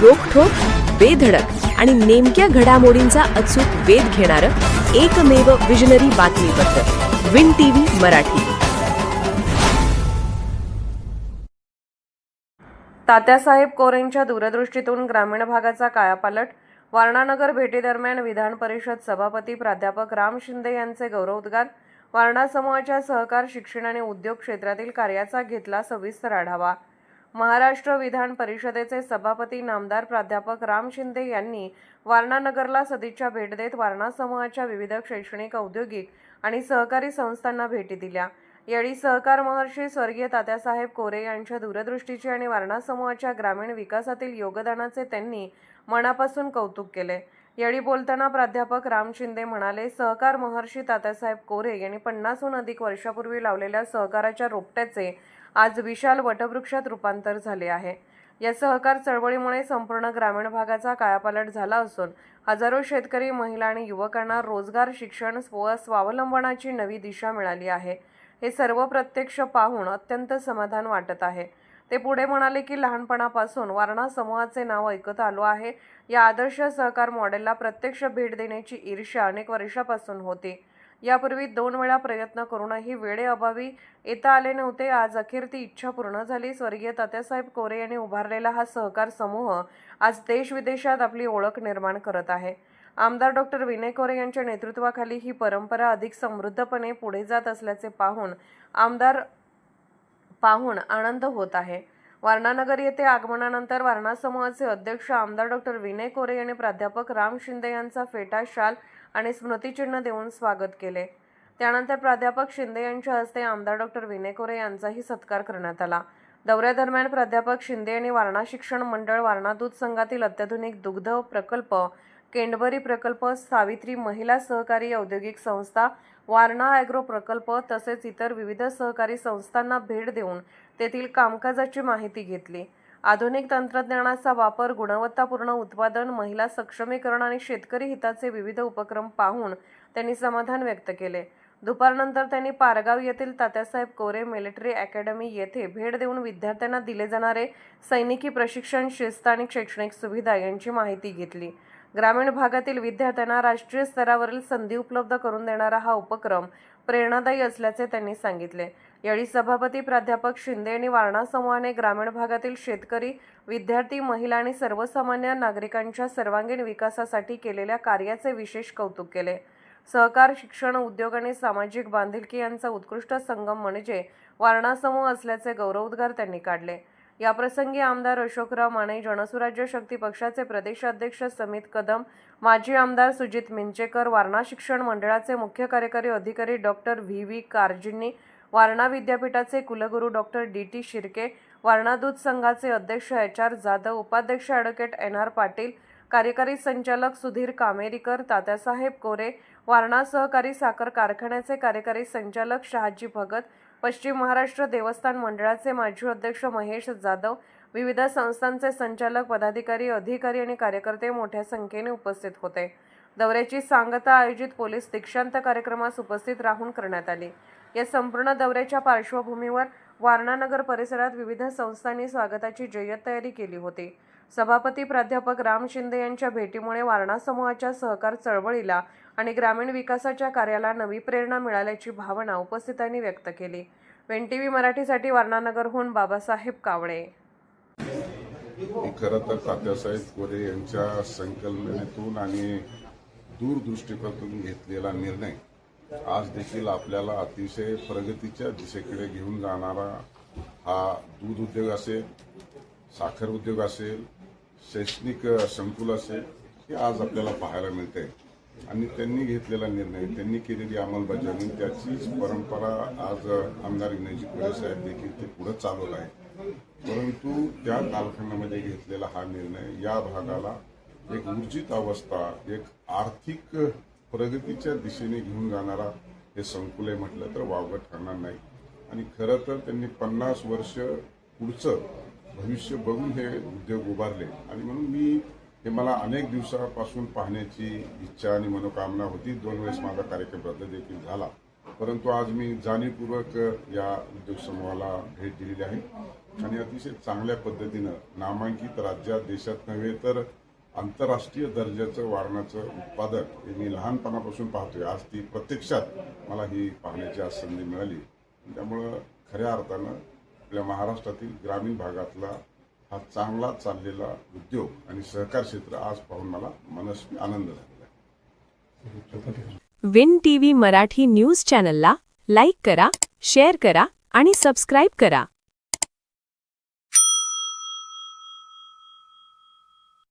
रोखठोक, बेधडक आणि नेमक्या घडामोडींचा अचूक वेध घेणारं एकमेव विजनरी बातमीपत्र विन टीव्ही मराठी। तात्यासाहेब कोरेंच्या दूरदृष्टीतून ग्रामीण भागाचा कायापालट। वारणा नगर भेटीदरम्यान विधान परिषद सभापती प्राध्यापक राम शिंदे यांचे गौरवोद्गार। वारणा समूहाच्या सहकार, शिक्षण आणि उद्योग क्षेत्रातील कार्याचा घेतला सविस्तर आढावा। महाराष्ट्र विधान परिषदेचे सभापती नामदार प्राध्यापक राम शिंदे यांनी वारणा नगरला सदिच्छा भेट देत वारणा समूहाच्या विविध शैक्षणिक, औद्योगिक आणि सहकारी संस्थांना भेटी दिल्या। यावेळी सहकार महर्षी स्वर्गीय तात्यासाहेब कोरे यांच्या दूरदृष्टीचे आणि वारणा समूहाच्या ग्रामीण विकासातील योगदानाचे त्यांनी मनापासून कौतुक केले। यावेळी बोलताना प्राध्यापक राम शिंदे म्हणाले, सहकार महर्षी तात्यासाहेब कोरे यांनी 50हून अधिक वर्षापूर्वी लावलेल्या सहकाराच्या रोपट्याचे आज विशाल वटवृक्षात रूपांतर झाले आहे। या सहकार चळवळीमुळे संपूर्ण ग्रामीण भागाचा कायापालट झाला असून हजारो शेतकरी, महिला आणि युवकांना रोजगार, शिक्षण व स्वावलंबनाची नवी दिशा मिळाली आहे। हे सर्व प्रत्यक्ष पाहून अत्यंत समाधान वाटत आहे। ते पुढे म्हणाले की लहानपणापासून वारणा समूहाचे नाव ऐकत आलो आहे। या आदर्श सहकार मॉडेलला प्रत्यक्ष भेट देण्याची ईर्ष्या अनेक वर्षापासून होती। यापूर्वी 2 वेळा प्रयत्न करूनही वेळेअभावी येता आले नव्हते। आज अखेर ती इच्छा पूर्ण झाली। स्वर्गीय तात्यासाहेब कोरे यांनी उभारलेला हा सहकार समूह आज देश-विदेशात आपली ओळख निर्माण करत आहे। आमदार डॉक्टर विनय कोरे यांच्या नेतृत्वाखाली ही परंपरा अधिक समृद्धपणे पुढे जात असल्याचे पाहून आनंद होत आहे। वारणा नगर येथे आगमनानंतर वारणा समूहाचे अध्यक्ष आमदार डॉक्टर विनय कोरे यांनी प्राध्यापक राम शिंदे यांचा फेटा, शाल आणि स्मृतिचिन्ह देऊन स्वागत केले। त्यानंतर प्राध्यापक शिंदे यांच्या हस्ते आमदार डॉक्टर विनय कोरे यांचाही सत्कार करण्यात आला। दौऱ्यादरम्यान प्राध्यापक शिंदे यांनी वारणा शिक्षण मंडळ, वारणा दूध संघातील अत्याधुनिक दुग्ध प्रकल्प, केंडबरी प्रकल्प, सावित्री महिला सहकारी औद्योगिक संस्था, वारणा ॲग्रो प्रकल्प तसेच इतर विविध सहकारी संस्थांना भेट देऊन तेथील कामकाजाची माहिती घेतली। आधुनिक तंत्रज्ञानाचा वापर, गुणवत्तापूर्ण उत्पादन, महिला सक्षमीकरण आणि शेतकरी हिताचे विविध उपक्रम पाहून त्यांनी समाधान व्यक्त केले। दुपारनंतर त्यांनी पारगाव येथील तात्यासाहेब कोरे मिलिटरी अकॅडमी येथे भेट देऊन विद्यार्थ्यांना दिले जाणारे सैनिकी प्रशिक्षण, शिस्त आणि शैक्षणिक सुविधा यांची माहिती घेतली। ग्रामीण भागातील विद्यार्थ्यांना राष्ट्रीय स्तरावरील संधी उपलब्ध करून देणारा हा उपक्रम प्रेरणादायी असल्याचे त्यांनी सांगितले। यावेळी सभापती प्राध्यापक शिंदे यांनी वारणा समूहाने ग्रामीण भागातील शेतकरी, विद्यार्थी, महिला आणि सर्वसामान्य नागरिकांच्या सर्वांगीण विकासासाठी केलेल्या कार्याचे विशेष कौतुक केले। सहकार, शिक्षण, उद्योग आणि सामाजिक बांधिलकी यांचा उत्कृष्ट संगम म्हणजे वारणा समूह असल्याचे गौरवोद्गार त्यांनी काढले। याप्रसंगी आमदार अशोकराव माने, जनसुराज्य शक्ती पक्षाचे प्रदेशाध्यक्ष समित कदम, माजी आमदार सुजित मिंचेकर, वारणा शिक्षण मंडळाचे मुख्य कार्यकारी अधिकारी डॉक्टर व्ही कारजिनी, वारणा विद्यापीठाचे कुलगुरू डॉक्टर डी शिर्के, वारणा दूध संघाचे अध्यक्ष HR जाधव, उपाध्यक्ष ॲडव्होकेट NR पाटील, कार्यकारी संचालक सुधीर कामेरीकर, तात्यासाहेब कोरे, वारणा सहकारी साखर कारखान्याचे कार्यकारी संचालक शहाजी भगत, पश्चिम महाराष्ट्र देवस्थान मंडळाचे माजी अध्यक्ष महेश जाधव, विविध संस्थांचे संचालक, पदाधिकारी, अधिकारी आणि कार्यकर्ते मोठ्या संख्येने उपस्थित होते। दौऱ्याची सांगता आयोजित पोलीस दीक्षांत कार्यक्रमास उपस्थित राहून करण्यात आली। या संपूर्ण दौऱ्याच्या पार्श्वभूमीवर वारणा नगर परिसरात विविध संस्थांनी स्वागताची जय्यत तयारी केली होती। सभापती प्राध्यापक राम शिंदे यांच्या भेटीमुळे वारणा समूहाच्या सहकार चळवळीला आणि ग्रामीण विकासाच्या कार्याला नवी प्रेरणा मिळाल्याची भावना उपस्थितांनी व्यक्त केली। विन टीव्ही मराठीसाठी वारणा नगरहून बाबासाहेब कावळे। खरं तर तात्यासाहेब कोरे यांच्या संकल्पनेतून आणि दूरदृष्टीकोनातून घेतलेला निर्णय आज देखील आपल्याला अतिशय प्रगतीच्या दिशेकडे घेऊन जाणारा हा दूध उद्योग असेल, साखर उद्योग असेल, शैक्षणिक संकुल असेल, हे आज आपल्याला पाहायला मिळते। आणि त्यांनी घेतलेला निर्णय, त्यांनी केलेली अंमलबजावणी, त्याचीच परंपरा आज आमदार विनयजी कोरे साहेब देखील ते पुढे चालवत आहे। परंतु त्या कालखंडामध्ये घेतलेला हा निर्णय या भागाला एक ऊर्जित अवस्था, एक आर्थिक प्रगतीच्या दिशेने घेऊन जाणारा हे संकुल आहे म्हटलं तर वावगं ठरणार नाही। आणि खरं तर त्यांनी 50 वर्ष पुढचं भविष्य बघून हे उद्योग उभारले आणि म्हणून मला अनेक दिवसापासून पाहण्याची इच्छा आणि मनोकामना होती। 2 वेळेस माझा कार्यक्रम रद्द देखील झाला, परंतु आज मी जाणीवपूर्वक या उद्योग समूहाला भेट दिलेली आहे आणि अतिशय चांगल्या पद्धतीनं नामांकित राज्यात देशात नव्हे तर आंतरराष्ट्रीय दर्जाचं वारणाचं उत्पादन हे मी लहानपणापासून पाहतोय. आज ती प्रत्यक्षात मला ही पाहण्याची आज संधी मिळाली. त्यामुळं खऱ्या अर्थानं आपल्या महाराष्ट्रातील ग्रामीण भागातला हा चांगला चाललेला उद्योग आणि सहकार क्षेत्र आज पाहून मला मनस्वी आनंद झालेला आहे. विन टीव्ही मराठी न्यूज चॅनलला लाईक करा, शेअर करा आणि सबस्क्राईब करा.